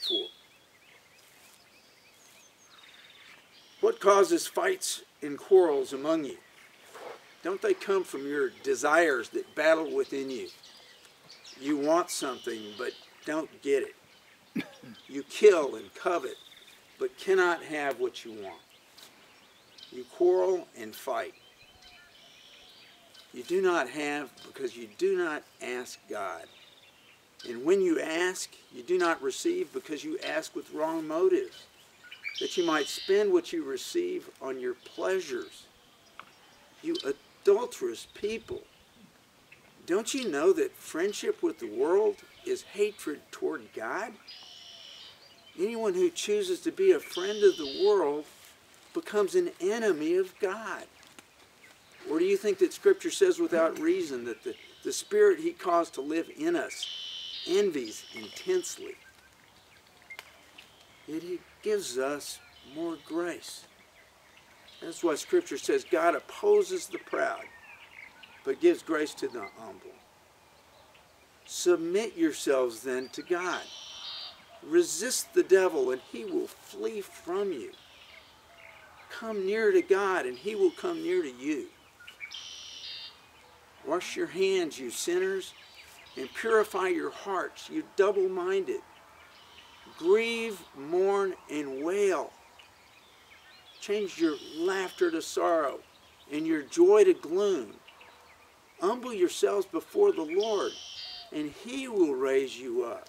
for. What causes fights and quarrels among you? Don't they come from your desires that battle within you? You want something, but don't get it. You kill and covet, but cannot have what you want. You quarrel and fight. You do not have because you do not ask God. And when you ask, you do not receive because you ask with wrong motives, that you might spend what you receive on your pleasures. You adulterous people, don't you know that friendship with the world is hatred toward God? Anyone who chooses to be a friend of the world becomes an enemy of God. Or do you think that Scripture says without reason that the Spirit He caused to live in us envies intensely? Yet He gives us more grace. That's why Scripture says God opposes the proud, but gives grace to the humble. Submit yourselves then to God. Resist the devil and he will flee from you. Come near to God and He will come near to you. Wash your hands, you sinners, and purify your hearts, you double-minded. Grieve, mourn, and wail. Change your laughter to sorrow and your joy to gloom. Humble yourselves before the Lord, and He will raise you up.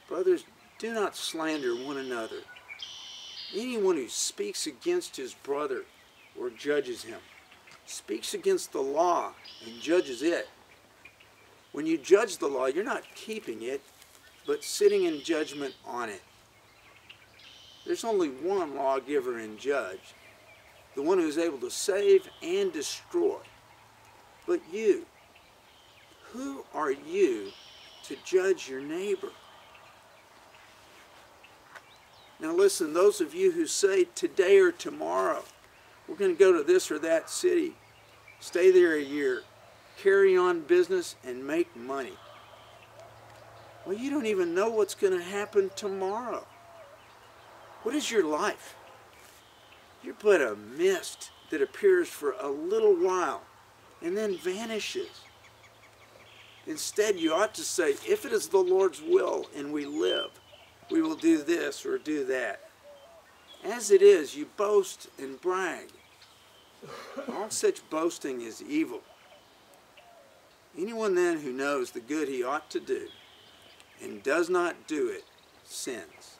Brothers, do not slander one another. Anyone who speaks against his brother or judges him speaks against the law and judges it. When you judge the law, you're not keeping it, but sitting in judgment on it. There's only one lawgiver and judge, the one who is able to save and destroy. But you, who are you to judge your neighbor? Now listen, those of you who say today or tomorrow, we're going to go to this or that city, stay there a year, carry on business, and make money. Well, you don't even know what's going to happen tomorrow. What is your life? You're but a mist that appears for a little while and then vanishes. Instead, you ought to say, if it is the Lord's will and we live, we will do this or do that. As it is, you boast and brag. All such boasting is evil. Anyone then who knows the good he ought to do and does not do it sins.